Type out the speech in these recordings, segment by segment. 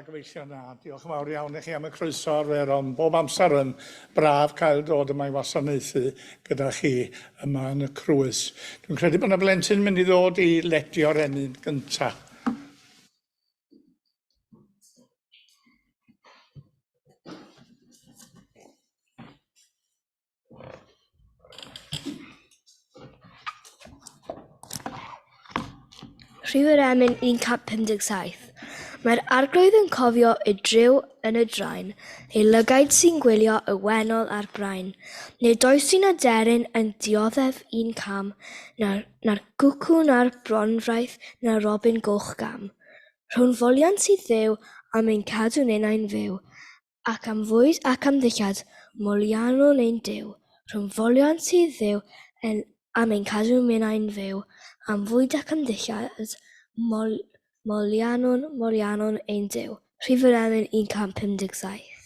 Gobeithio na. Diolch yn fawr iawn i chi am y croeso arferol. Bob amser yn braf cael dod yma i wasanaethu gyda chi yma yn y Crwys. Dwi'n credu bod yna blentyn mynd i ddod i ledio'r enyn gyntaf. Rhyw yr emyn 157. Mae'r arglwydd yn cofio y driw yn y draen, ei lygaid sy'n gwylio y wennol a'r brain. Nid oes un aderyn yn dioddef un cam, na'r gwcw na'r bronfraith na'r robin goch gam. Rhwng foliant sydd ddew am ein cadw nenau'n fyw, ac am fwyd ac am ddillad, molianwn ein dew. Rhwng foliant sydd ddew am ein cadw nenau'n fyw, am fwyd ac am ddillad, molianwn ein dew. Rhif yr emyn 157.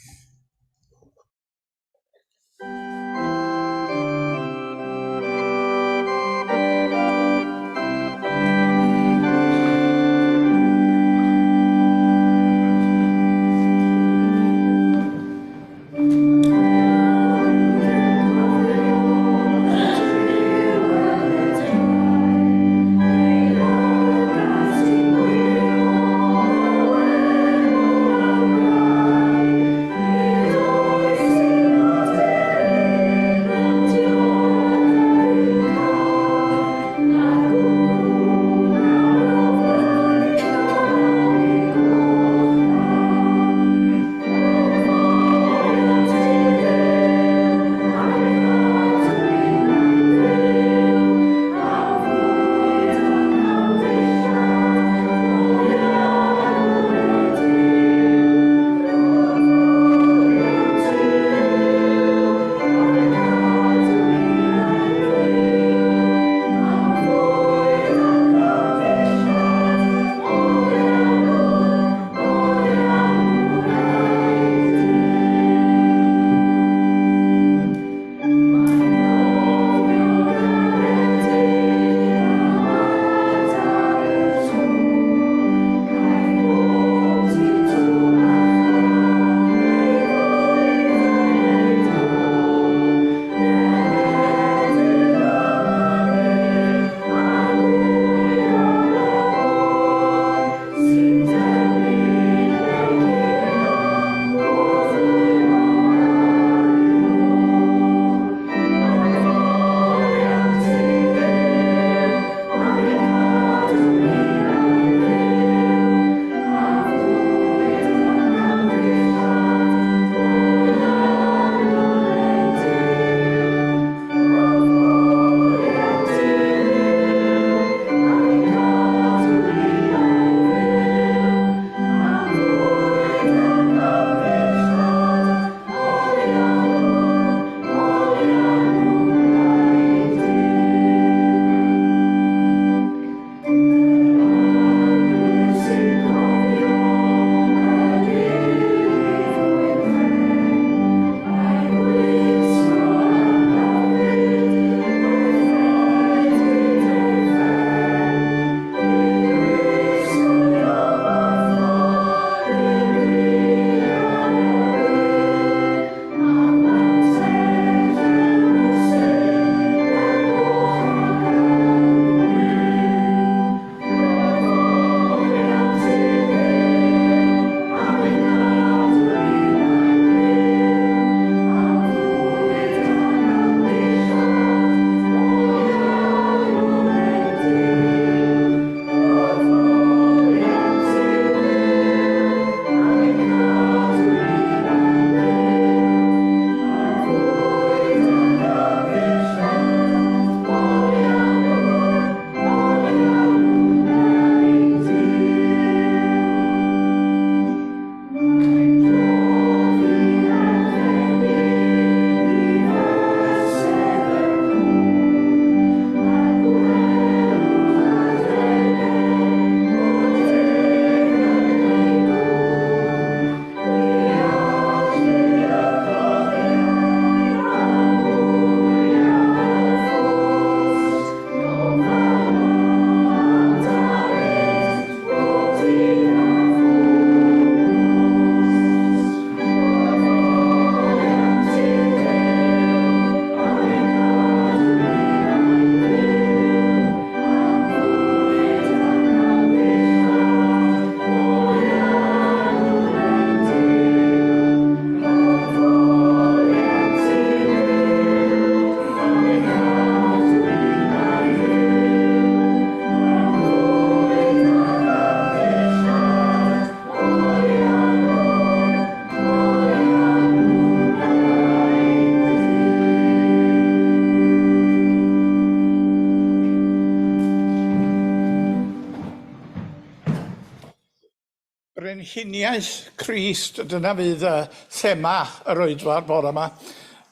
Uniaeth Crist, dyna fydd thema yr oedfa'r bore yma.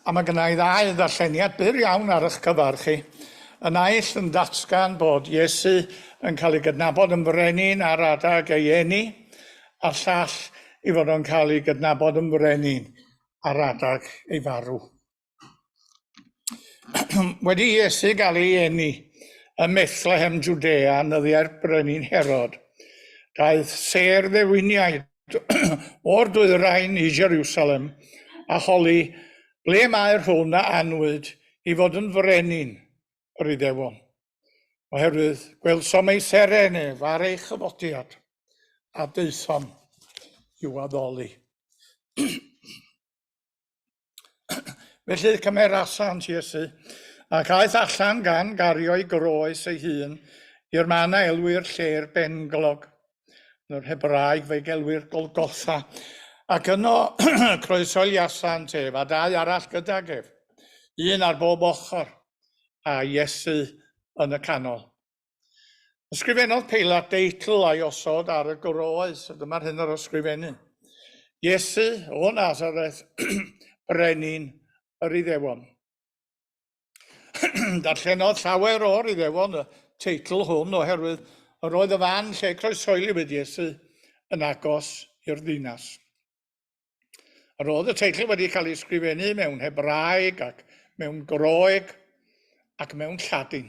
A mae gynna i ddau ddarlleniad byr iawn ar eich cyfar chi. Y naill yn datgan bod Iesu yn cael ei gydnabod yn frenin ar adag ei eni, a'r llall i fod yn cael ei gydnabod yn frenin ar adag ei farw. Wedi Iesu gael ei eni ym Methlehem Jwdea yn ddyddiau'r brenin Herod, daeth sêr ddewiniaid o'r dwyrain i Jerusalem a holi ble mae'r hwn a anwyd i fod yn frenin yr Iddewon. Oherwydd gwelsom ei serenef ar ei chyfodiad a daethom i'w addoli. Felly cymerasant Iesu, ac aeth allan gan gario'i groes ei hun i'r man a elwir lle'r benglog, yn yr Hebraeg fe gelwir Golgotha, ac yno croesoliasant ef a dau arall gydag ef, un ar bob ochr a Iesu yn y canol. Ysgrifennodd Peilat deitl a'i osod ar y groes, a dyma'r hyn o'r ysgrifennu. Iesu o Nazareth, brenin yr Iddewon. Darllenodd llawer o'r Iddewon y teitl hwn oherwydd yr oedd y fan lle croeshoeli wedi Iesu yn agos i'r ddinas. Yr oedd y teitl wedi cael ei ysgrifennu mewn Hebraeg ac mewn Groeg ac mewn Lladin.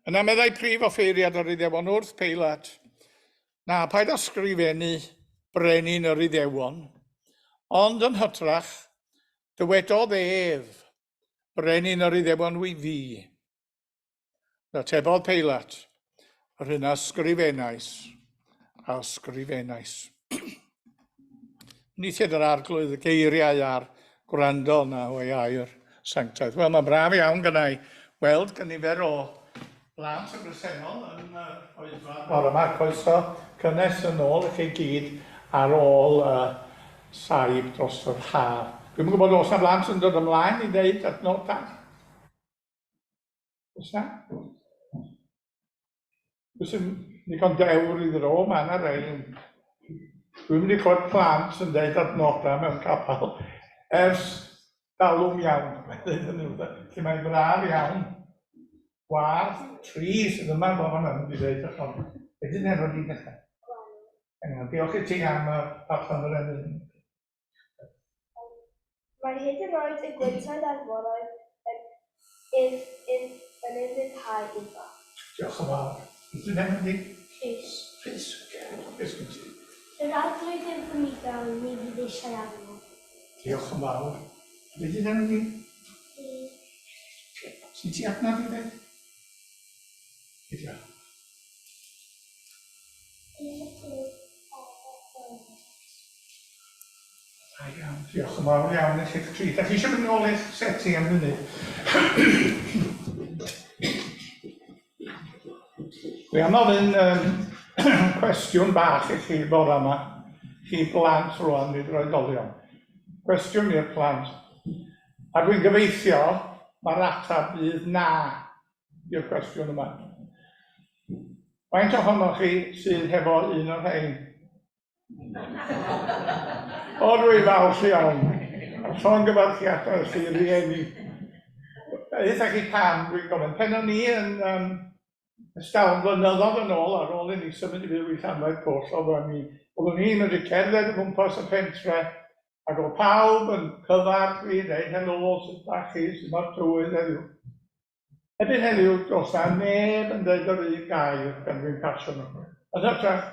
Yna meddai prif offeiriad yr Iddewon wrth Peilat, na paid ysgrifennu brenin yr Iddewon, ond yn hytrach dywedodd ef, brenin yr Iddewon wy fi. Atebodd Peilat, yr hyn ysgrifennais a ysgrifennais. Nithid yr arglwydd y geiriau a'r gwrando na o'i air sanctaidd. Wel, mae'n braf iawn gyda i weld gynifer o blant y bresennol yn oedfa. Wel, yma coeso cynnes yn ôl i chi gyd ar ôl saib dros yr haf. Dwi'n gwybod os yna blant yn dod ymlaen i ddeud adnodau. Oes na? Dwi'n sy'n ddigon dewr i ddro, mae yna rei. Dwi'n mynd i clywed plant yn deud adnodau mewn capel ers dalwm iawn. Lle mae'n braf iawn. Gwarth, tri sydd yma bob yma yn dweud allan. Ydyn enw di dechrau. Diolch i ti am allan yr enw. Mae hyd yn oed y gwyntoedd a'r foroedd yn unrhyddhau iddo. Diolch yn fawr. Ydyn enw di? Rhys. Rhys, beth gen ti? Yr arglwydd yn ffynidol ni fydd eisiau arno. Diolch yn fawr. Ydyn enw di? Sy'n ti adnod i fe? Diolch. Diolch yn fawr iawn i chi'ch tri. Da chi eisiau mynd nôl i'ch seti am funud? Dwi am ofyn cwestiwn bach i chi bore yma. Chi blant rwan, nid oedolion. Cwestiwn i'r plant. A dwi'n gobeithio mae'r ateb bydd na i'r cwestiwn yma. Faint ohonoch chi sydd hefo un o'r rhain? O, dwi falch iawn. A llon gyfarchiadau chi rieni. Eitha chi pam, dwi'n gofyn. Pen o'n ni yn ysdawn blynyddoedd yn ôl, ar ôl i ni symud i fyw i Llanfaid Pwll, oeddwn ni'n wedi cerdded y gwmpas y pentre, ac o pawb yn cyfarch fi, dweud helo, sy'n bach chi, sy'n mae'r tywydd heddiw. Ebyn heddiw, dos na neb yn dweud yr un gair gan fi'n pasio nhw. Yn hytrach,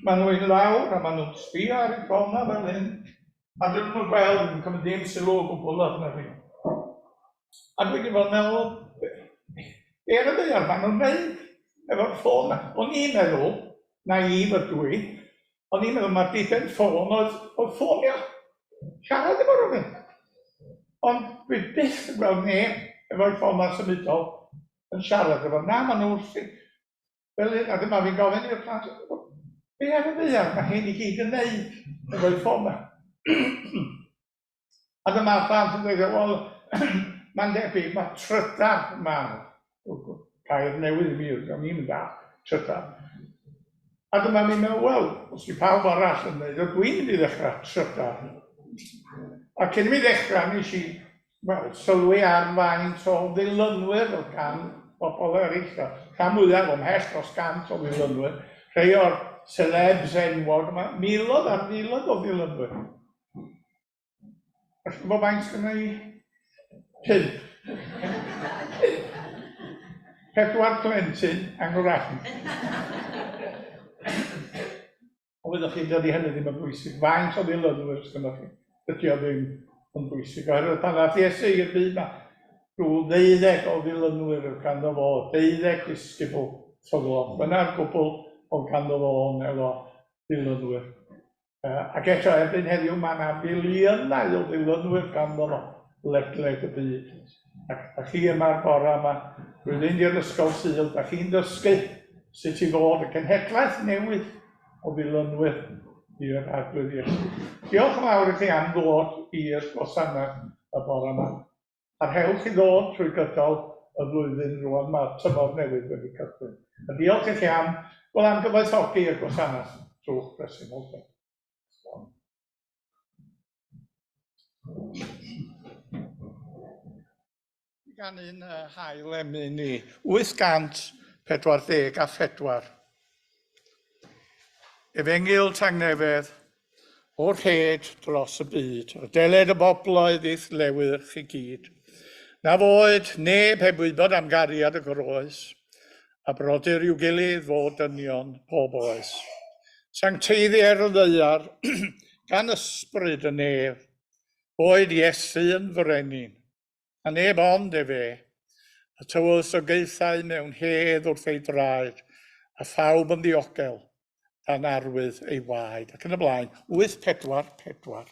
maen nhw'n lawr a maen nhw'n sbio ar ei ffona fel hyn, a dwi'n nhw'n gweld yn cymryd dim sylw o gwbl arna fi. A dwi'n gwybod meddwl, be ar y ddaear maen nhw'n dweud efo'r ffôn na. O'n i'n meddwl, naif ydw i, o'n i'n meddwl mae'r diben ffôn oedd ffonio. Siarad efo rhywun. Ond dwi byth yn gweld neb efo'r ffona symudol yn siarad efo. Na, maen nhw wrthi. Fel hyn, a dyma fi'n gofyn i'r plant, be ar y ddaear mae hyn i gyd yn neud efo'r ffona. A dyma'r plant yn dweud, wel, mae'n debyg, mae trydar yma. Gair newydd i mi, o'n i'n mynd da, trydar. A dyma ni'n meddwl, wel, os di pawb arall yn neud, o dwi'n mynd i ddechrau trydar. A cyn mi ddechrau, nes i sylwi ar faint o ddilynwyr o gan bobl eraill. Gan mwyaf o mhell dros 100 o ddilynwyr. Rhai o'r celebs enwog yma, miloedd ar miloedd o ddilynwyr. Felly bod faint gyda ni 5. 4 plentyn angwraig. O fyddwch chi'n dod i hynny ddim yn bwysig. Faint o ddilynwyr sydd chi. Dydy o ddim yn bwysig. Oherwydd pan ddath Iesu i'r byd yma, rhyw 12 o ddilynwyr ganddo fo, 12 disgybl tyflon. Dyna'r gwbl o ganddo fo efo ddilynwyr. Ac eto erbyn heddiw mae yna filiynau o ddilynwyr ganddo fo ledled y byd. Ac chi yma'r bore yma, dwi'n mynd i'r ysgol Sul, a chi'n dysgu sut i fod y cenhedlaeth newydd o ddilynwyr i'r arglwydd Iesu. Diolch yn fawr i chi am ddod i'r gwasanaeth y bore yma. A'r hewch i ddod trwy gydol y flwyddyn rwan mae'r tymor newydd wedi cychwyn. A diolch i chi am gyfoethogi y gwasanaeth trwy'ch bresymol. Gan un hael emyn i 844. Efengyl tangnefedd o'r hed dros y byd, a deled y bobloedd eith lewyrch i gyd. Na foed neb heb wybod am gariad y groes, a brodyr i'w gilydd fod dynion pob oes. Sancteiddi Eryl ddeiar, gan ysbryd y nef, boed Iesu yn frenin, a neb ond efe, a tywys o geithau mewn hedd wrth ei draed, a phawb yn ddiogel, a'n arwydd ei waed. Ac yn y blaen, 844.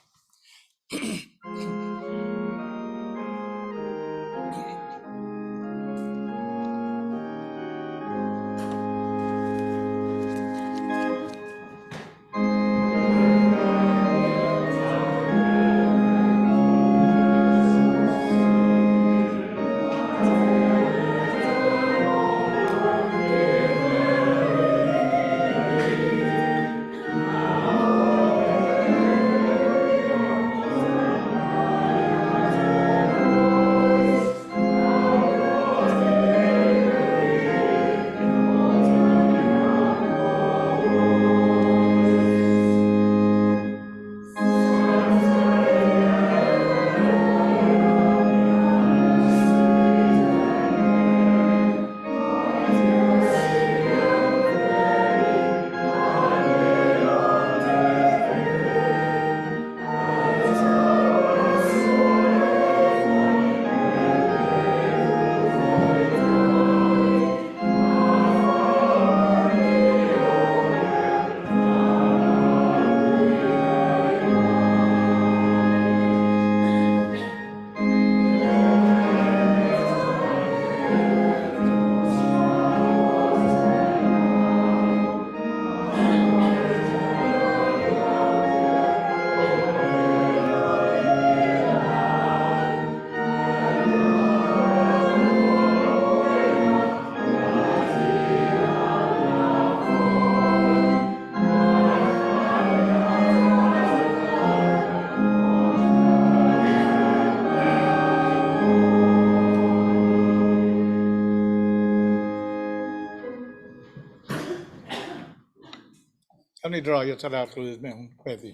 Cawn ni droi at yr arglwydd mewn gweddi.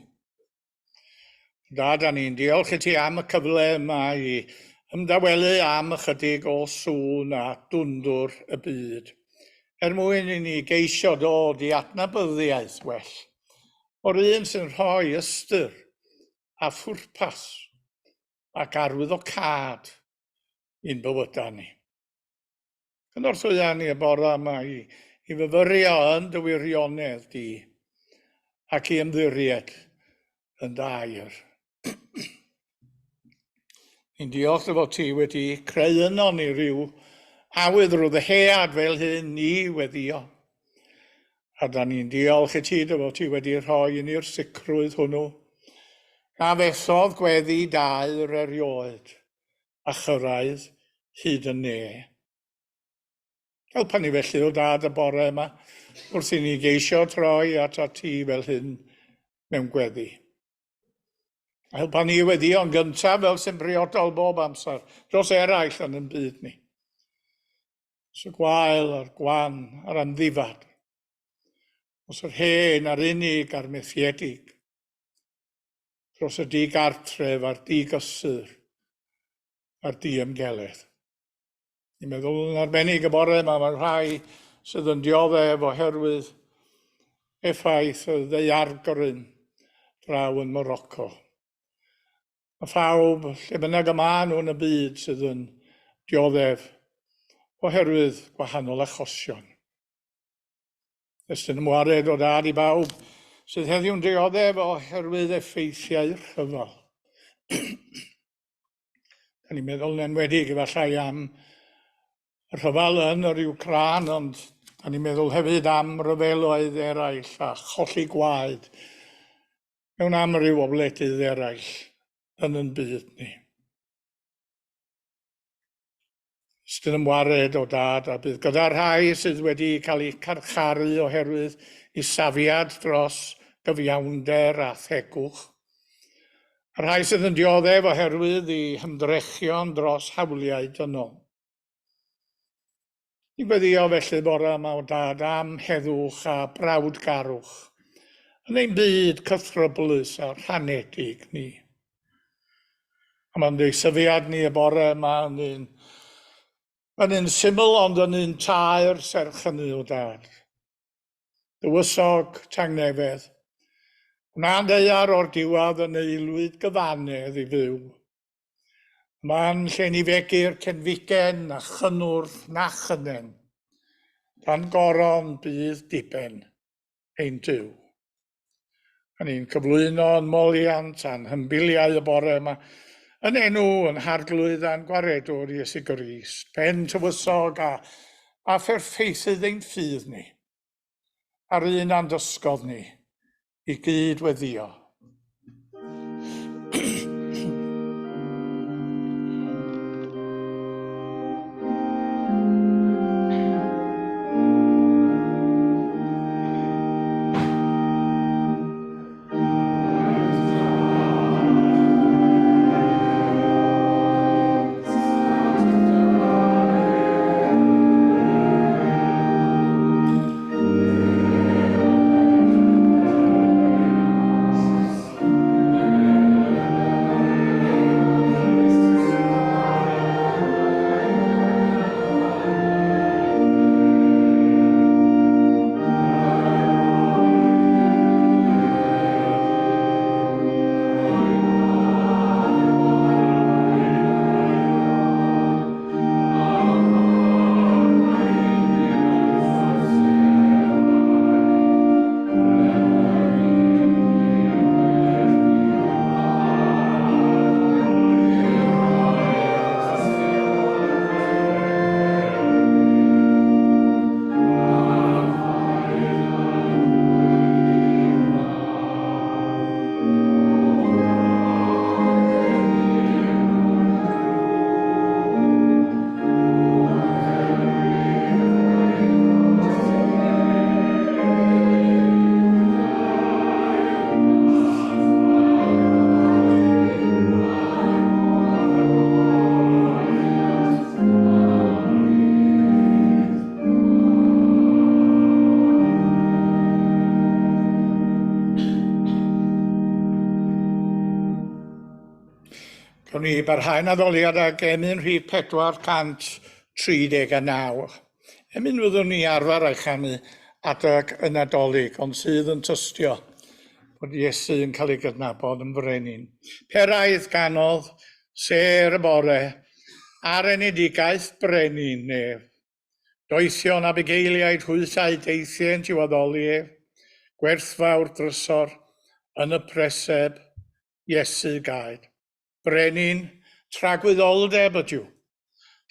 Da, da ni'n diolch i ti am y cyfle yma i ymdawelu am ychydig o sŵn a dwndwr y byd. Mwyn i ni geisio dod i adnabyddiaeth well, o'r un sy'n rhoi ystyr a phwrpas ac arwyddocâd i'n bywydau ni. Cynorthwya ni y bore yma i fyfyrio yn dy wirionedd di ac i ymddiried yn dair. Ni'n diolch fod ti wedi creu yno ni ryw awydd rwyddehead fel hyn ni weddio. A da ni'n diolch i ti fod ti wedi rhoi yn i'r sicrwydd hwnnw. Na fesodd gweddi dair erioed a chyrraedd hyd yn ne. Helpa ni felly o dad y bore yma wrth i ni geisio troi at a ti fel hyn mewn gweddi. Helpa ni wedi o'n gyntaf fel sy'n briodol bob amser dros eraill yn yn byd ni. Os y gwael a'r gwan a'r amddifad. Os yr hen a'r unig a'r methiedig. Dros y digartref a'r digysur a'r diymgeledd. Ni'n meddwl yn arbennig y bore yma, mae rhai sydd yn dioddef oherwydd effaith y ddeiargryn draw yn Morocco. A phawb, lle bynnag y maen nhw yn y byd sydd yn dioddef oherwydd gwahanol achosion. Estyn ymwared o dad i bawb sydd heddiw'n dioddef oherwydd effeithiau rhyfel. Da ni'n meddwl yn enwedig efallai am y rhyfel yn yr Ucran, ond da ni'n meddwl hefyd am ryfeloedd eraill a cholli gwaed mewn amryw o wledydd eraill yn yn byd ni. Ystyn ymwared o dad a bydd gyda rhai sydd wedi cael eu carcharu oherwydd eu safiad dros gyfiawnder a thegwch. A rhai sydd yn dioddef oherwydd eu hymdrechion dros hawliau dynol. Ni'n gweddio felly bore yma o dad am heddwch a brawdgarwch yn ein byd cythryblus a rhanedig ni. A mae'n deisyfiad ni y bore yma yn un syml ond yn un tair serch hynny o dad. Dywysog tangnefedd. Wna'n deiar o'r diwadd yn eilwyd gyfanedd i fyw. Mae'n lle ni fegur cenfigen a chynwrth na chynen. Dan goron bydd diben ein dyw. A ni'n cyflwyno yn moliant a'n hymbiliau y bore yma yn enw yn harglwydd a'n gwaredwr Iesu Crwys, pen tywysog a pherffeithydd ein ffydd ni, a'r un a'n dysgodd ni i gydweddio. Gawn ni barhau'n addoliad ag emyn rhif 439. Emyn fyddwn ni arfer eich chanu adag y Nadolig, ond sydd yn tystio bod Iesu yn cael ei gydnabod yn frenin. Peraidd ganodd, ser y bore, a'r enedigaeth brenin nef. Doethion abugeiliaid hwyllau deithiant i'w addoli ef, gwerthfawr drysor, yn y preseb, Iesu gaed. Brenin, tragwyddoldeb ydyw,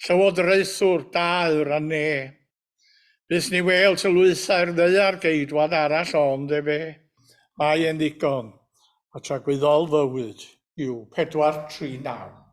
llywodraethwr daer a ne. Bys ni wel tylwythau'r ddeiar geidwad arall ond efe, mae e'n ddigon, a tragwyddol fywyd yw 439.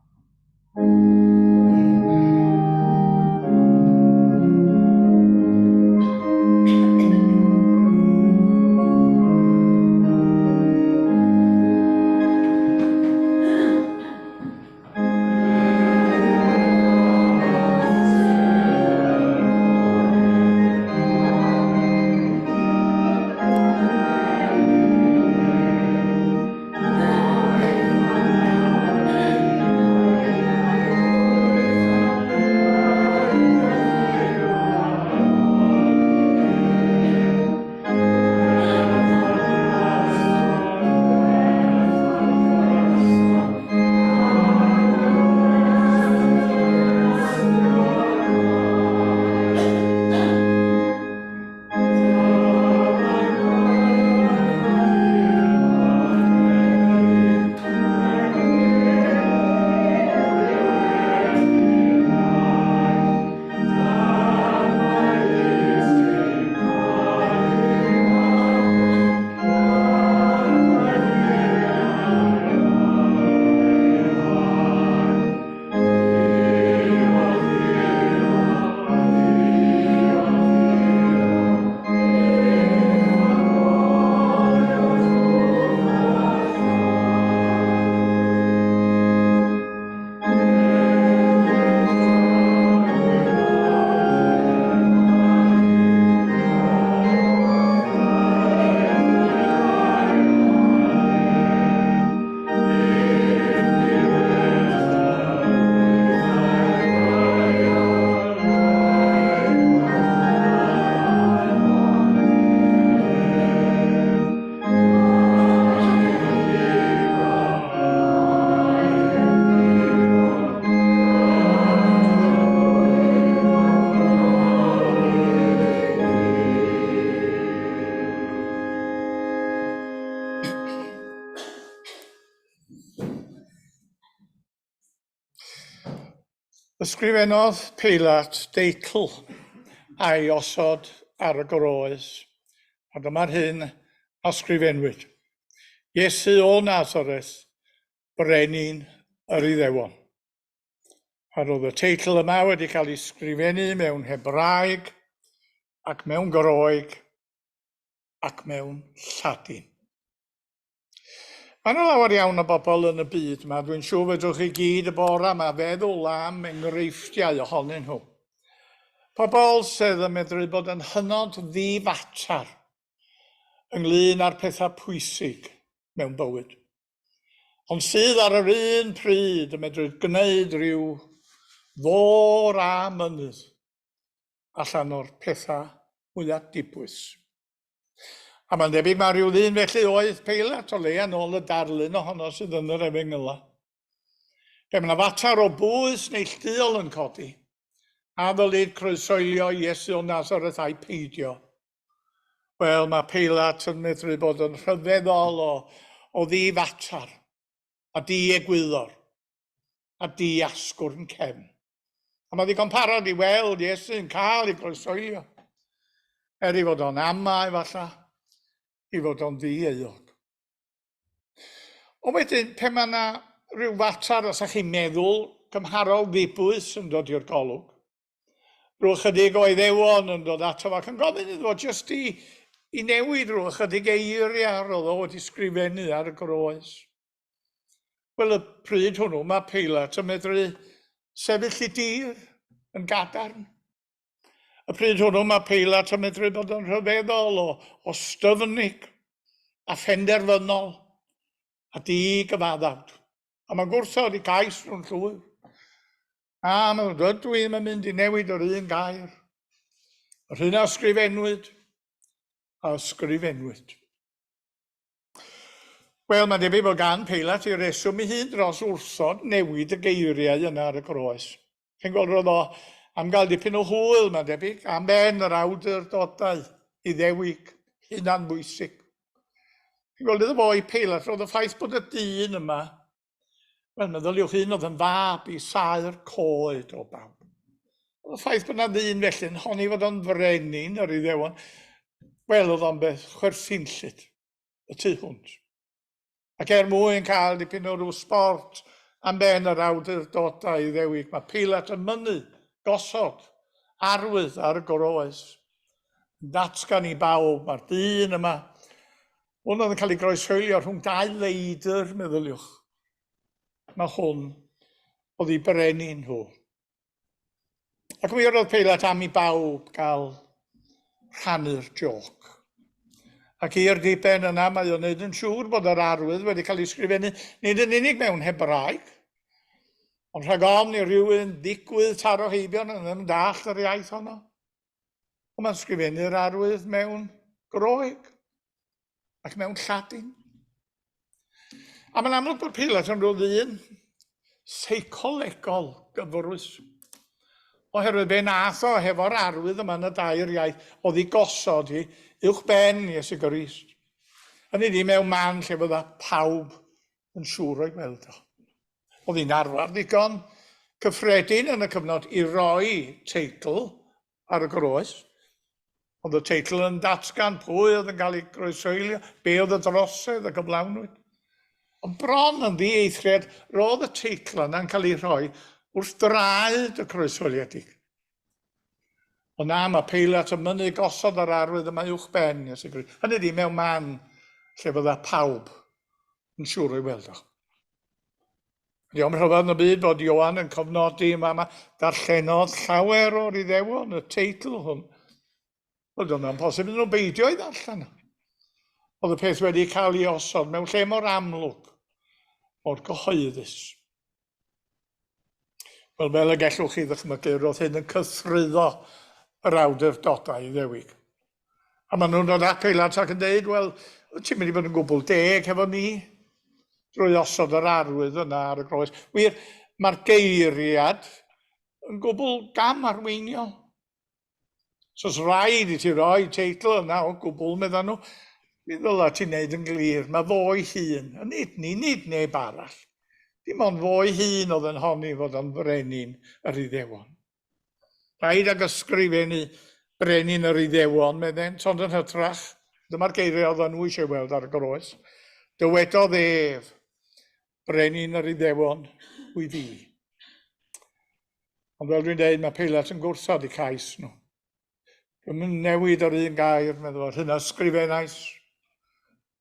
Ysgrifennodd Peilat deitl a'i osod ar y groes, a dyma'r hyn a ysgrifennwyd. Iesu o Nazareth, brenin yr Iddewon. A roedd y teitl yma wedi cael ei sgrifennu mewn Hebraeg, ac mewn Groeg, ac mewn Lladin. Mae yna lawer iawn o bobl yn y byd yma, dwi'n siŵr fedrwch chi gyd y bore yma feddwl am enghreifftiau ohonyn nhw. Pobl sydd yn medru bod yn hynod ddifatar ynglyn â'r pethau pwysig mewn bywyd. Ond sydd ar yr un pryd yn medru gwneud rhyw ddor a mynydd allan o'r pethau mwyaf dibwys. A mae'n debyg mae rhyw ddyn felly oedd Peilat o leia nôl y darlun ohono sydd yn yr Efengyla. Fe mae yna fatar o bwys neilltuol yn codi, a ddylid croesoelio Iesu o Nazareth a'i peidio. Wel, mae Peilat yn medru bod yn rhyfeddol o ddifatar, a di-egwyddor, a di-asgwrn cefn. A mae ddigon parod i weld Iesu'n cael ei croesoelio, i fod o'n ama efallai, i fod o'n ddi-euog. O wedyn, pe mae yna rhyw fatar os ydych chi'n meddwl gymharol ddibwys yn dod i'r golwg, rhyw chydig o Iddewon yn dod ato fo, ac yn gofyn iddo fo jyst i newid rhyw chydig eiriau roedd o wedi sgrifennu ar y groes. Wel, y pryd hwnnw, mae Peilat yn medru sefyll i dir yn gadarn. Y pryd hwnnw mae Peilat yn medru bod yn rhyfeddol o styfnig a phenderfynol a di-gyfaddawd. A mae'n gwrthod i gais nhw'n llwyr. A mae'n dweud dwi'n mynd i newid yr un gair. Yr hyn a ysgrifennwyd, a ysgrifennwyd. Wel, mae'n debyg bod gan Peilat i reswm ei hun dros wrthod newid y geiriau yna ar y groes. Chi'n gweld roedd o am gael dipyn o hwyl, mae'n debyg, am ben yr awdurdodau Iddewig, hunan bwysig. Chi'n gweld iddo fo i Peilat, roedd y ffaith bod y dyn yma, wel, meddyliwch un oedd yn fab i saer coed o bawb. Roedd y ffaith bod yna ddyn felly yn honni fod o'n frenin yr Iddewon, wel, oedd o'n beth chwerthinllyd, y tu hwnt. Ac mwyn cael dipyn o rhyw sport am ben yr awdurdodau Iddewig, mae Peilat yn mynnu, gosod, arwydd ar y groes. Datgan i bawb, mae'r dyn yma. Hwn oedd yn cael ei groeshoelio rhwng dau leidr, meddyliwch. Mae hwn oedd ei brenin nhw. Ac mi oedd Peilat am i bawb gael rhannu'r joc. Ac i'r diben yna mae o'n neud yn siŵr bod yr arwydd wedi cael ei sgrifennu nid yn unig mewn Hebraeg, ond rhag ofn i rywun ddigwydd taro heibion yn ddim dall yr iaith honno. Ond mae'n sgrifennu'r arwydd mewn Groeg ac mewn Lladin. A mae'n amlwg bod Peilat yn rhyw ddyn seicolegol gyfrwys. Oherwydd be nath o hefo'r arwydd yma yn y dair iaith oedd i gosod hi uwch ben Iesu Grist. Hynny di mewn man lle fydda pawb yn siŵr o'i gweld o. Oedd hi'n arfer ddigon cyffredin yn y cyfnod i roi teitl ar y groes. Oedd y teitl yn datgan pwy oedd yn cael ei groesoelio, be oedd y drosedd y gyflawnwyd. Ond bron yn ddieithriad, roedd y teitl yna'n cael ei rhoi wrth draed y croesoliedig. Ond na, mae Peilat yn mynnu gosod yr arwydd yma uwch ben. Hynny di mewn man lle fydda pawb yn siŵr o'i weld o. Diolch yn rhyfedd yn y byd bod Ioan yn cofnodi yma darllenodd llawer o'r Iddewon, y teitl hwn. Wel, dyna'n posib yn nhw beidio i ddarllen. Oedd y peth wedi cael ei osod mewn lle mor amlwg, mor gyhoeddus. Wel, fel y gellwch chi ddychmygu, roedd hyn yn cythryddo yr awdurdodau Iddewig. A maen nhw'n dod at Peilat ac yn dweud, wel, ti'n mynd i fod yn gwbl deg hefo ni, drwy osod yr arwydd yna ar y groes. Wir, mae'r geiriad yn gwbl gam-arweiniol. So os rhaid i ti roi teitl yna o gwbl, meddan nhw, mi ddyla ti'n neud yn glir, mae fo ei hun, nid ni, nid neb arall. dim ond fo'i hun oedd yn honni fod yn frenin yr Iddewon. Rhaid ag ysgrifennu brenin yr Iddewon, medden, ond yn hytrach, dyma'r geiriau oedd nhw eisiau weld ar y groes, dywedodd ef, brenin yr Iddewon, wy fi. Ond fel dwi'n dweud, mae Peilat yn gwrthod i cais nhw. Dwi'n newid o'r un gair, meddwl, hynna ysgrifennais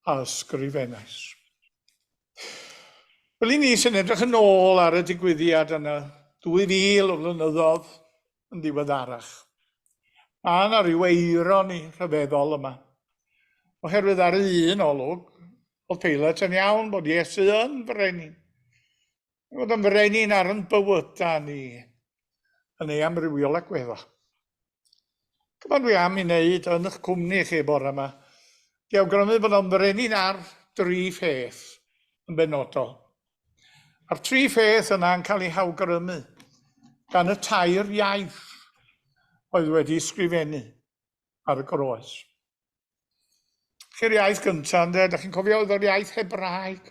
a ysgrifennais. Fel i ni sy'n edrych yn ôl ar y digwyddiad yna, 2000 o flynyddoedd yn ddiweddarach. A yna ryw eiron i rhyfeddol yma. Oherwydd ar un olwg, oedd Peilat yn iawn bod Iesu yn frenin. Bod yn frenin ar yn bywyda ni yn ei amrywiol agwedda. Cyfan dwi am i wneud yn eich cwmni chi bore yma, di awgrymu bod o'n frenin ar 3 pheth yn benodol. A'r 3 pheth yna'n cael eu hawgrymu gan y 3 iaith oedd wedi ysgrifennu ar y groes. Chi'r iaith gyntaf, ynde, da chi'n cofio oedd o'r iaith Hebraeg.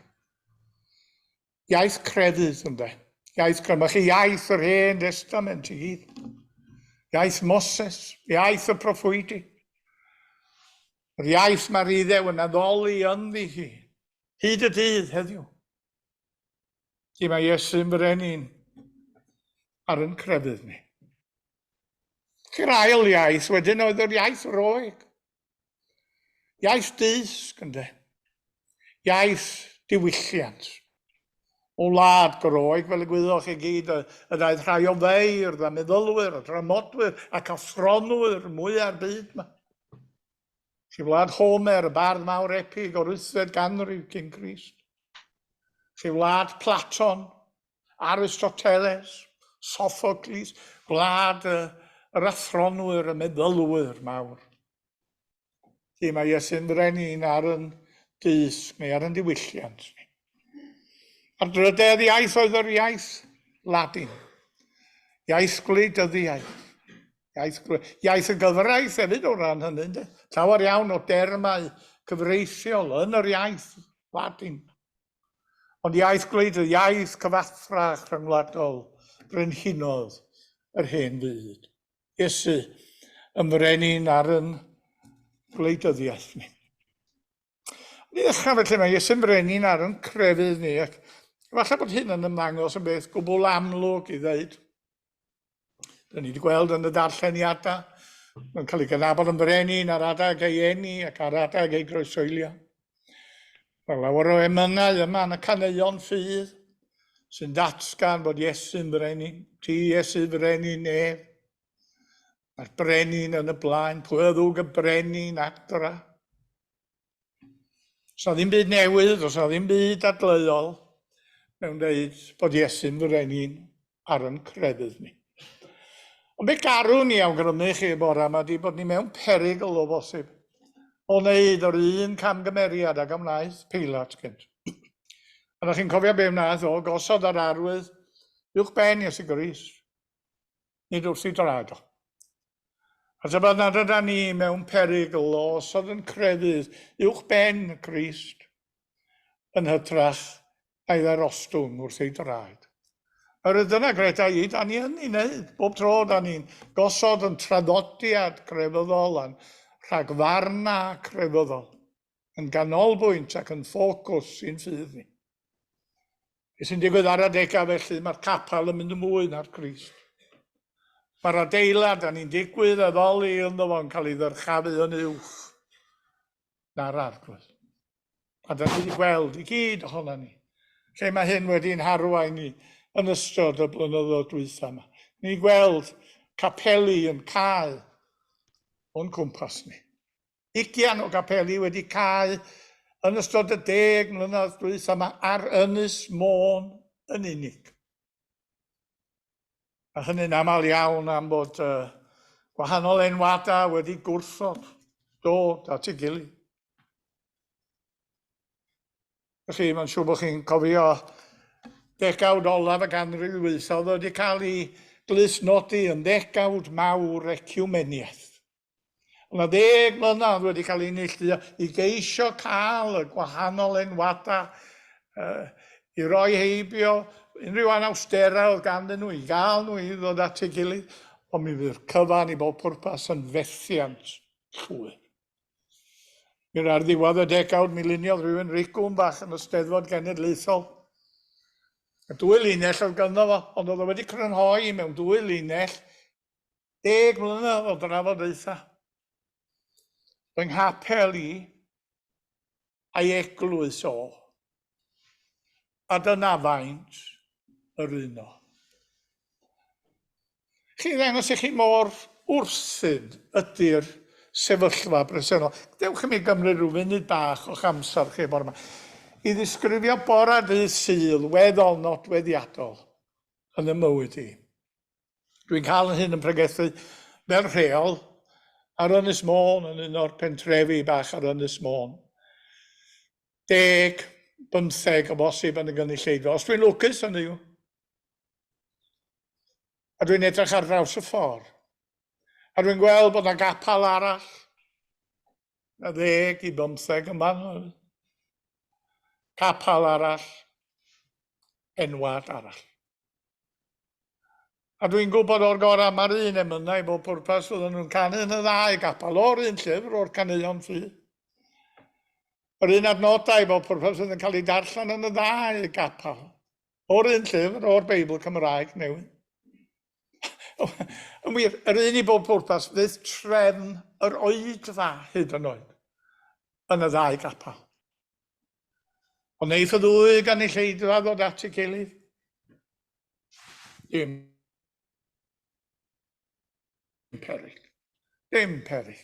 Iaith crefydd, ynde. Iaith crefydd, chi iaith yr Hen Testament i gyd. Iaith Moses, iaith y proffwydi. Yr iaith mae'r Iddew yn addoli ynddi hi. Hyd y dydd heddiw. Di mae Iesu'n frenin ar yn crefydd ni. Chi'r ail iaith wedyn oedd yr iaith Roeg. Iaith dysg, ynde. Iaith diwylliant. O wlad Groeg, fel y gwyddoch chi gyd, y daeth rhai o feirdd a meddylwyr, a dramodwyr ac athronwyr mwyaf byd yma. Chi wlad Homer, y bardd mawr epig o'r 8fed ganrif cyn Crist. Chi wlad Platon, Aristoteles, Sophocles, wlad yr athronwyr, y meddylwyr mawr. Chi mae Iesu'n frenin ar yn dysg neu ar yn diwylliant ni. A'r drydedd iaith oedd yr iaith Ladin. Iaith gwleidyddiaeth. Iaith y gyfraith hefyd o ran hynny. De? Llawer iawn o dermau cyfreithiol yn yr iaith Ladin. Ond iaith gwleidyddiaeth, iaith cyfathrach rhyngwladol, brenhinodd yr hen fyd. Iesu yn frenin ar yn gwleidyddiaeth ni. Ni ddechrau felly mae Iesu'n frenin ar yn crefydd ni. Ac falle bod hyn yn ymddangos yn beth gwbl amlwg i ddeud. Dyn ni wedi gweld yn y darlleniadau. Mae'n cael ei gynabod yn frenin ar adeg ei eni ac ar adeg ei groeswylio. Mae lawer o emynau yma yn y caneuon ffydd sy'n datgan bod Iesu'n frenin. Ti Iesu frenin ef. Mae'r brenin yn y blaen. Pwyddwg y brenin adra. Os na ddim byd newydd, os na ddim byd adleuol, mewn dweud bod Iesu'n frenin ar yn crefydd ni. Ond be garwn ni awgrymu chi bore yma di bod ni mewn perygl o bosib o wneud o'r un camgymeriad ag ymlaeth Peilat gynt. A da chi'n cofio be wnaeth o gosod ar arwydd uwch ben Iesu Crwys, nid wrth i draed o. A dyma nad yda ni mewn perygl o osod yn crefydd uwch ben y Crist yn hytrach a'i ddarostwng wrth ei draed. Yr dyna greda i, da ni yn ei wneud. Bob tro da ni'n gosod yn traddodiad crefyddol, yn rhagfarna crefyddol, yn ganolbwynt ac yn ffocws sy'n ffydd ni. Be sy'n digwydd ar adegau felly, mae'r capel yn mynd yn mwy na'r Crist. Mae'r adeilad da ni'n digwydd addoli ynddo fo'n cael ei ddyrchafu yn uwch na'r arglwydd. A da ni wedi gweld i gyd ohono ni. Lle mae hyn wedi'n harwain ni yn ystod y blynyddoedd dwytha yma. Ni'n gweld capeli yn cael o'n cwmpas ni. 20 o capeli wedi cael yn ystod y 10 mlynedd dwytha yma ar Ynys Môn yn unig. A hynny'n aml iawn am bod gwahanol enwadau wedi gwrthod dod at ei gilydd. Felly, mae'n siŵr bod chi'n cofio degawd olaf y ganrif ddwytha oedd wedi cael ei glusnodi yn degawd mawr ecumeniaeth. Yna 10 mlynedd wedi cael ei neilltuo i geisio cael y gwahanol enwadau i roi heibio unrhyw anawstera oedd ganddyn nhw i gael nhw i ddod at ei gilydd, ond mi fydd cyfan i bob pwrpas yn fethiant llwyr. Mi'r ar ddiwedd y degawd, mi luniodd rhywun ricwm bach yn y Steddfod Genedlaethol. A 2 linell oedd ganddo fo, ond oedd o wedi crynhoi mewn 2 linell 10 mlynedd o drafodaetha. Fy nghapel i a'i eglwys o, a dyna faint yr un o. Chi ddangos i chi mor wrthyd ydy'r sefyllfa bresennol. Dewch i mi gymryd rhyw funud bach o'ch amser chi bore yma i ddisgrifio bore dydd Sul weddol nodweddiadol yn y mywyd i. Dwi'n cael hyn yn pregethu fel rheol ar Ynys Môn, yn un o'r pentrefi bach ar Ynys Môn. 10, 15 o bosib yn y gynulleidfa. Os dwi'n lwcus hynny yw. A dwi'n edrych ar draws y ffordd. A dwi'n gweld bod yna gapal arall. A 10 i 15 yma. Capal arall. Enwad arall. A dwi'n gwybod o'r gorau mae'r un emynau i bob pwrpas fydden nhw'n canu yn y 2 gapal o'r un llyfr o'r caneuon ffydd. Yr un adnodau i bob pwrpas fydden cael ei darllen yn y 2 gapal o'r un llyfr o'r Beibl Cymraeg newydd. Yn wir, yr un i bob pwrpas, fydd trefn yr oedfa hyd yn oed yn y 2 gapal. Ond neith y 2 gynulleidfa ddod at ei gilydd? Dim peryg. Dim peryg.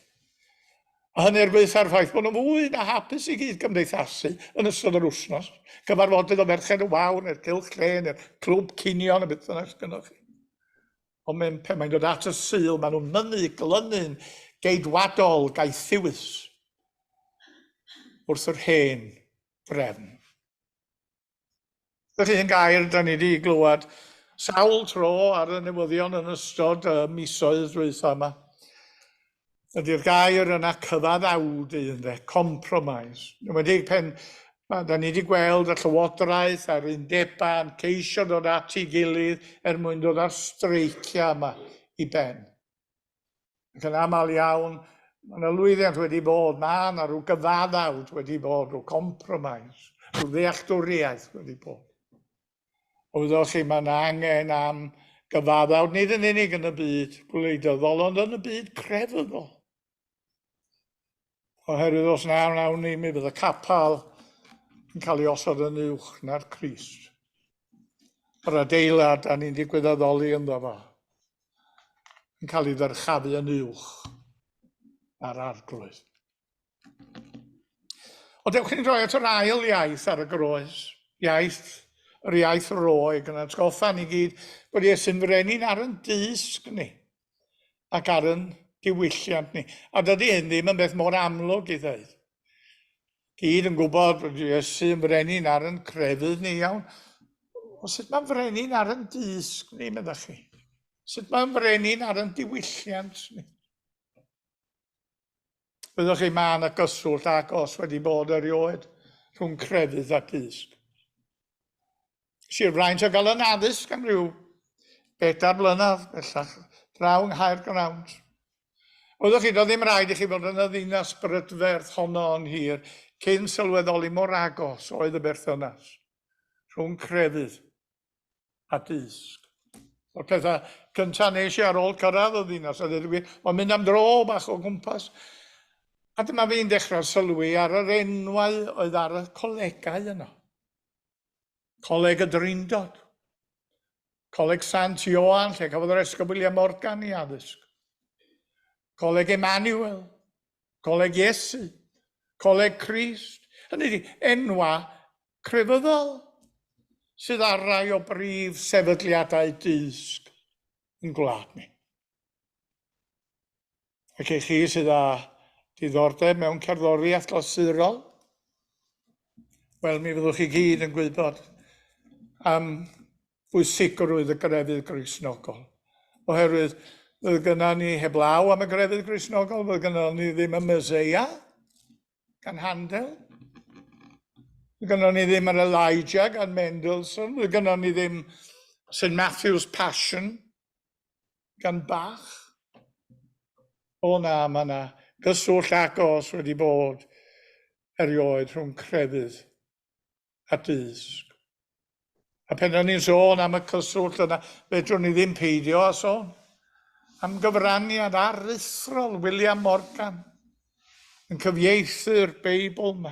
A hynny'r gweithio'r ffaith bod nhw'n fwy na hapus i gyd gymdeithasu yn ystod yr wythnos. Cyfarfodydd o ferched y wawr, neu'r cylch lle, neu'r clwb cinion, y beth yna gynnwch chi. Ond pan mae'n dod at y Sul, maen nhw'n mynnu, glynu'n geidwadol, gaethiwys wrth yr hen drefn. Felly yn gair, da ni wedi glywed sawl tro ar y newyddion yn ystod y misoedd dwytha yma. Ydy'r gair yna cyfaddawd ynde, compromise. Wedi pen, da ni wedi gweld y llywodraeth a'r undeba yn ceisio dod at ei gilydd mwyn dod â'r streicia yma i ben. Ac yn aml iawn, mae yna lwyddiant wedi bod, mae yna rhyw gyfaddawd wedi bod, rhyw compromise, rhyw ddealltwriaeth wedi bod. Wyddwch chi, mae'n angen am gyfaddawd, nid yn unig yn y byd gwleidyddol, ond yn y byd crefyddol. Oherwydd os nawn ni, mi fydd y capal yn cael ei osod yn uwch na'r Crist. Yr adeilad a ni'n digwydd addoli ynddo fo yn cael ei ddyrchafu yn uwch na'r arglwydd. O dewch chi'n rhoi at yr ail iaith ar y groes, yr iaith roeg, yn atgoffa ni gyd bod Iesu'n frenin ar yn dysg ni ac ar yn diwylliant ni. A dydy hyn ddim yn beth mor amlwg i ddeud. Gyd yn gwybod bod Iesu yn frenin ar yn crefydd ni iawn. O sut mae'n frenin ar yn dysg ni, meddach chi? Sut mae'n frenin ar yn diwylliant ni? Byddwch chi, mae yna gyswllt agos wedi bod erioed rhwng crefydd a dysg. Sir Fraint o gael yn addysg am ryw 4 blynedd, bellach, draw yng Nghaergrawnt. Oeddech chi, doedd ddim rhaid i chi fod yn y ddinas brydferth honno yn hir, cyn sylweddoli mor agos oedd y berthynas rhwng crefydd a dysg. O'r pethau cyntaf nes i ar ôl cyrraedd y ddinas, ond mynd am dro bach o gwmpas. A dyma fi'n dechrau sylwi ar yr enwau oedd ar y colegau yno. Coleg y Drindod, Coleg Sant Ioan, lle cafodd yr Esgob William Morgan i addysg. Coleg Emmanuel, Coleg Iesu, Coleg Crist. Hynny ydi enwa crefyddol sydd ar rai o brif sefydliadau dysg yn gwlad ni. Ac i chi sydd â diddordeb mewn cerddoriaeth glasurol, wel, mi fyddwch chi gyd yn gwybod am bwysigrwydd y grefydd Gristnogol. Oherwydd, fydd gynna ni heblaw am y grefydd Gristnogol, fydd gynna ni ddim y Meseia gan handel. Mae gynnon ni ddim yr Elijah gan Mendelssohn. Mae gynnon ni ddim St Matthew's Passion gan Bach. O na, mae yna gyswllt agos wedi bod erioed rhwng crefydd a dysg. A pen o'n i'n sôn am y cyswllt yna, fedrwn ni ddim peidio a sôn am gyfraniad aruthrol William Morgan yn cyfieithu'r Beibl yma.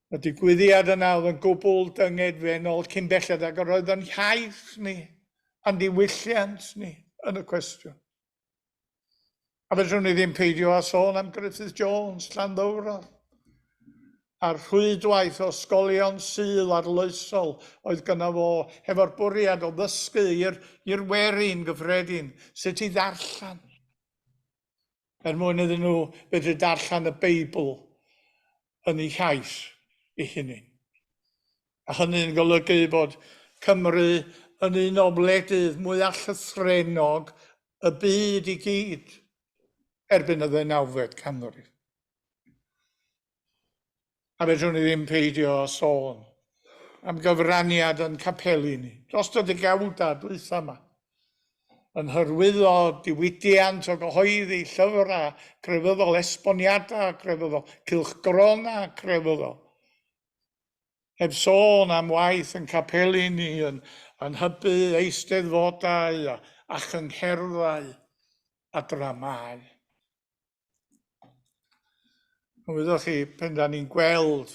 Y digwyddiad yna oedd yn gwbl dyngedfennol cyn belled ac yr oedd yn hiaith ni a'n diwylliant ni yn y cwestiwn. A fedrwn ni ddim peidio a sôn am Griffith Jones, Llanddowror, a'r rhwydwaith o ysgolion Sul arloesol oedd gyda fo hefo'r bwriad o ddysgu i'r werin gyffredin sut i ddarllen. Mwyn iddyn nhw fedru darllen y Beibl yn ei hiaith ei hunain. A hynny'n golygu bod Cymru yn un o wledydd mwyaf llythrennog y byd i gyd erbyn y 19fed canrif. A fedrwn ni ddim peidio o sôn am gyfraniad yn capeli ni dros y degawda dwytha yma, yn hyrwyddo diwydiant o gyhoeddi llyfrau crefyddol, esboniadau crefyddol, cylchgrona crefyddol. Heb sôn am waith yn capeli ni yn hybu eisteddfodau a chyngherddau a dramau. Wyddwch chi, pen da ni'n gweld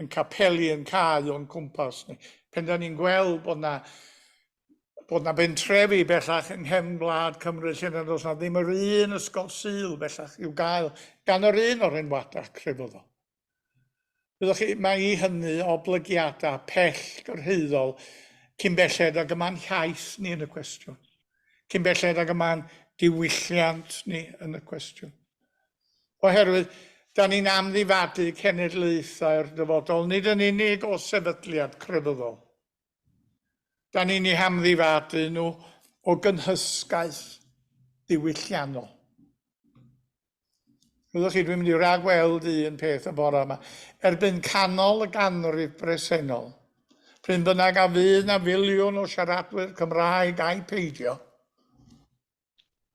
yn capeli yn cael o'n cwmpas ni, pen da ni'n gweld bod na bentrefi bellach yng nghefn Gwlad Cymru lle nad oes na ddim yr un ysgol Sul bellach i'w gael gan yr un o'r enwadau crefyddol. Wyddwch chi, mae i hynny oblygiadau pell gyrhaeddol cyn belled ag yma'n hiaith ni yn y cwestiwn, cyn belled ag yma'n diwylliant ni yn y cwestiwn. Oherwydd, da ni'n amddifadu cenedlaethau'r dyfodol, nid yn unig o sefydliad crefyddol. Da ni'n ei hamddifadu nhw o gynhysgaeth diwylliannol. Fyddwch chi, dwi'n mynd i ragweld un peth y bore yma. Erbyn canol y ganrif bresennol, pryn bynnag a fydd na filiwn o siaradwyr Cymraeg a'i peidio,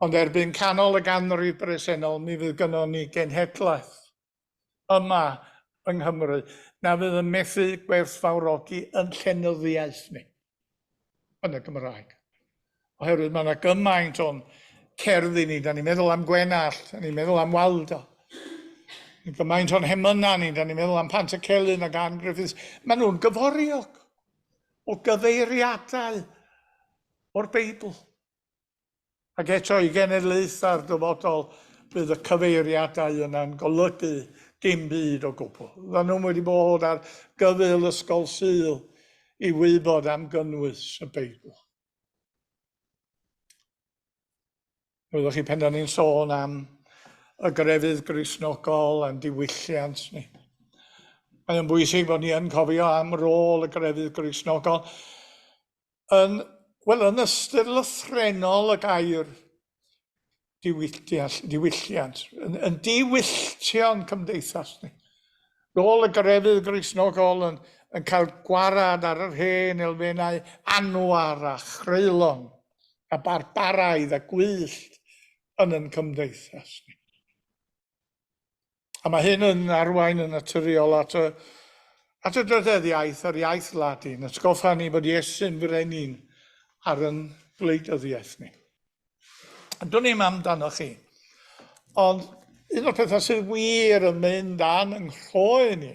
ond erbyn canol y ganrif bresennol, mi fydd gynnon ni genhedlaeth yma yng Nghymru, na fydd yn methu gwerthfawrogi yn llenyddiaeth ni yn y Gymraeg. Oherwydd mae yna gymaint o'n cerddi ni, da ni'n meddwl am Gwenallt, da ni'n meddwl am Waldo. Gymaint o'n hemyna ni, da ni'n meddwl am Pantycelyn ac Ann Griffiths. Maen nhw'n gyforiog o gyfeiriadau o'r Beibl. Ac eto i genedlaethau'r dyfodol, bydd y cyfeiriadau yna'n golygu dim byd o gwbl. Fyddan nhw'n wedi bod ar gyfyl ysgol Sul i wybod am gynnwys y Beibl. Fyddwch chi, pen da ni'n sôn am y grefydd Gristnogol a'n diwylliant ni. Mae'n bwysig bod ni yn cofio am rôl y grefydd Gristnogol yn ystyr lythrenol y gair diwylliant, yn diwylltio'n cymdeithas ni. Rôl y grefydd Gristnogol yn cael gwarad ar yr hen elfennau anwar a chreulon a barbaraidd a gwyllt yn cymdeithas ni. A mae hyn yn arwain yn naturiol at y drydeddiaeth, yr iaith Ladin, atgoffa ni bod Iesu'n frenin ar yn gwleidyddiaeth ni. Dwi'n ni'n amdano chi, ond un o'r pethau sydd wir yn mynd an yng nghroi ni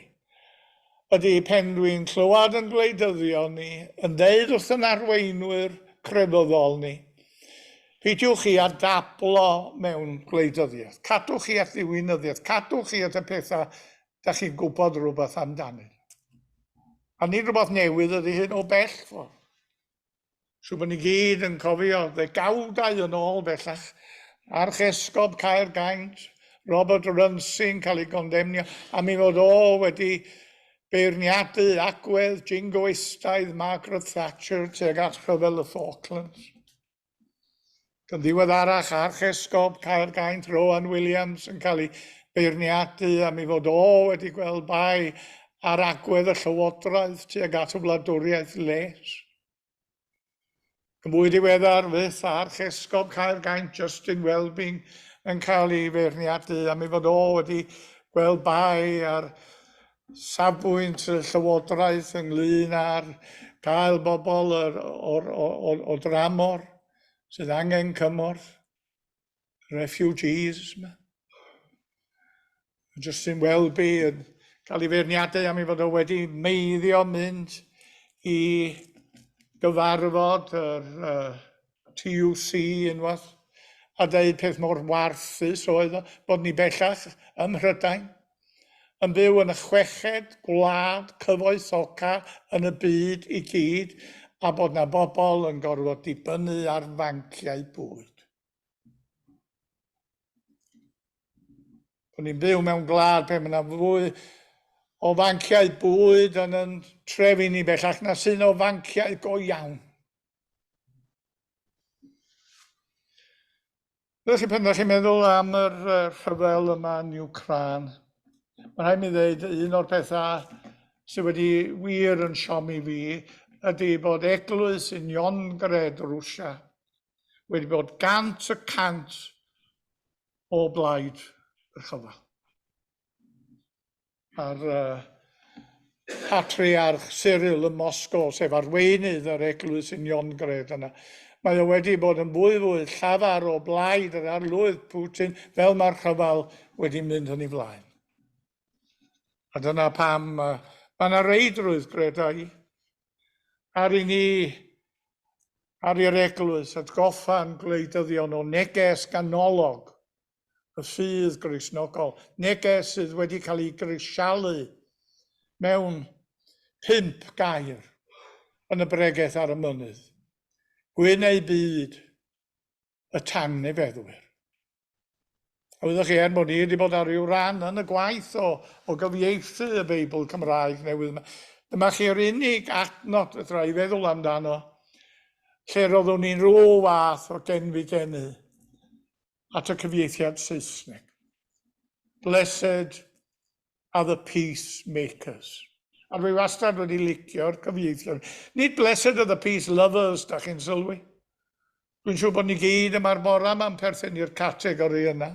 ydy pen dwi'n clywed yn gwleidyddio ni, yn deud wrth yn arweinwyr crefyddol ni, peidiwch chi a dablo mewn gwleidyddiaeth, cadwch chi at ddiwinyddiaeth, cadwch chi at y pethau da chi'n gwybod rhywbeth amdani. A nid rhywbeth newydd ydy hyn o bell ffordd. Siw bod ni gyd yn cofio ddegawdau yn ôl bellach, Archesgob Caergaint, Robert Runsi'n cael ei gondemnio, a mi fod o wedi beirniadu agwedd jingoistaidd Margaret Thatcher tuag at rhyfel y Falklands. Yn ddiweddarach, Archesgob Caergaint, Rowan Williams yn cael ei beirniadu am ei fod o wedi gweld bai ar agwedd y llywodraeth tuag at y wladwriaeth les. Yn fwy diweddar, fydd ar chesgob cael gaint Justin Welbing yn cael ei feirniadu am ei fod o wedi gweld bai ar safbwynt y llywodraeth ynglyn â'r gael bobl o dramor sydd angen cymorth, refugees yma. Justin Welby yn cael ei feirniadu am ei fod o wedi meiddio mynd i gyfarfod yr TUC unwaith a dweud peth mor warthus oedd o bod ni bellach ym Mhrydain yn byw yn y chweched gwlad cyfoethoca yn y byd i gyd a bod na bobl yn gorfod dibynnu ar fanciau bwyd. Bod ni'n byw mewn gwlad pe mae yna fwy o fanciau bwyd yn yn trefi ni bellach na sy'n o fanciau go iawn. Felly pan ydych chi'n meddwl am yr rhyfel yma yn Ukraine, mae'n rhaid mi ddweud un o'r pethau sydd wedi wir yn siomi fi ydy bod Eglwys y Crwys Rwsia wedi bod 100% o blaid y chyfal. A'r patriarch Eryl yn Moscow, sef arweinydd yr Eglwys y Crwys yna, mae o wedi bod yn fwy llafar o blaid yr arlywydd Putin fel mae'r chyfal wedi mynd yn ei flaen. A dyna pam mae yna reidrwydd gredai ar i ni, ar i'r Eglwys, atgoffa'n gwleidyddion o neges ganolog y ffydd Gristnogol, neges sydd wedi cael ei grisialu mewn 5 gair yn y bregaeth ar y mynydd. Gwyn ei byd y tangnefeddwyr. A wyddwch chi bod ni wedi bod ar ryw ran yn y gwaith o gyfieithu y Beibl Cymraeg newydd yma. Dyma chi'r unig adnod y i feddwl amdano, lle roeddwn ni'n rhyw fath o genfigenu at y cyfieithiad Saesneg. Blessed are the peacemakers. A dwi wastad wedi licio'r cyfieithiad. Nid blessed are the peace lovers, da chi'n sylwi. Dwi'n siŵr bod ni gyd yma'r bora yma'n perthyn i'r categori yna.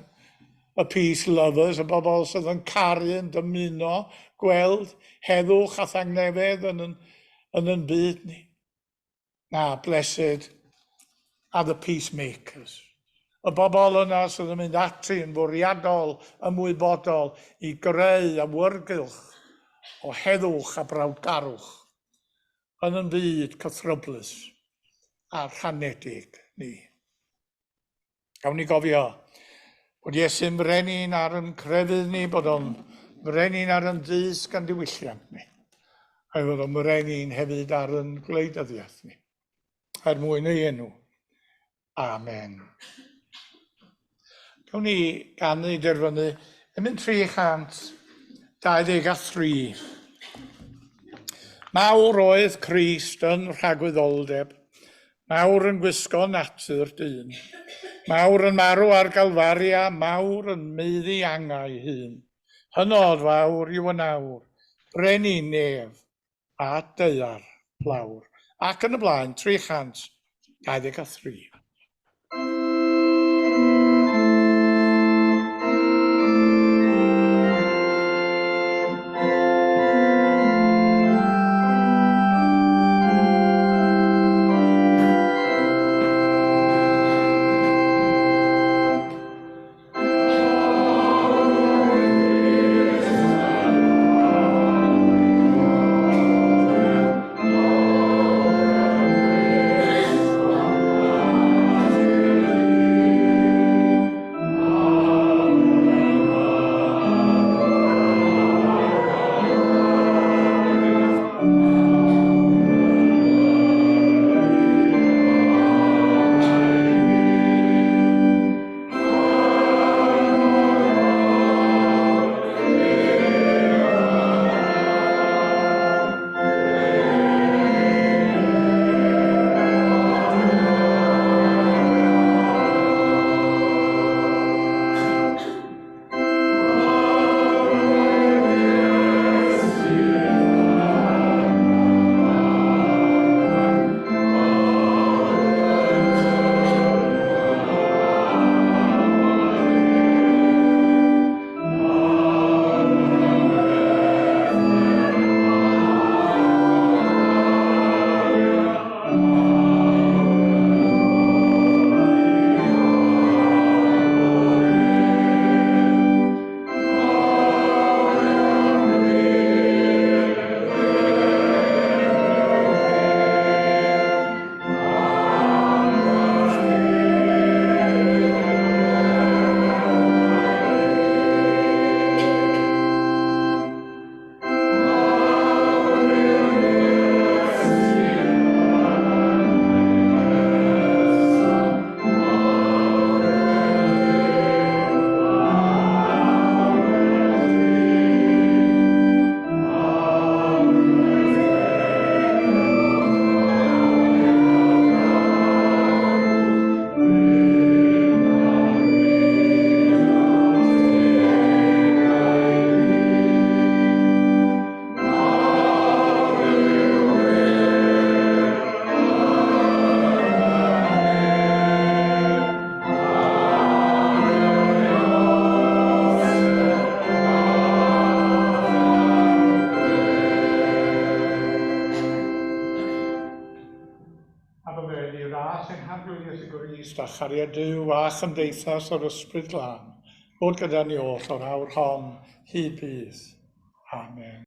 Y peace lovers, y bobl sydd yn caru yn dymuno, gweld heddwch a thangnefedd yn yn byd ni. Na, blessed are the peacemakers. Y bobl yna sydd yn mynd ati yn fwriadol, ymwybodol i greu awyrgylch o heddwch a brawdgarwch yn byd cythryblus a rhanedig ni. Gawn ni gofio bod Iesu'n frenin ar yn crefydd ni, bod o'n frenin ar yn dys gan diwylliant ni, a bod o'n frenin hefyd ar yn gwleidyddiaeth ni. Er mwyn ei enw. Amen. Gawn ni ganu derfynu yn 323. Mawr oedd Crist yn rhagwyddoldeb, mawr yn gwisgo natur dyn, mawr yn marw ar Galfaria, mawr yn meiddi angau hun. Hynod fawr yw yn awr, breni nef a deiar plawr. Ac yn y blaen, 323. Wedi ras ein Eglwys y Crwys a chariad Duw a chymdeithas o'r ysbryd glân, bod gyda ni oll o'r awr hon, hyd bydd. Amen.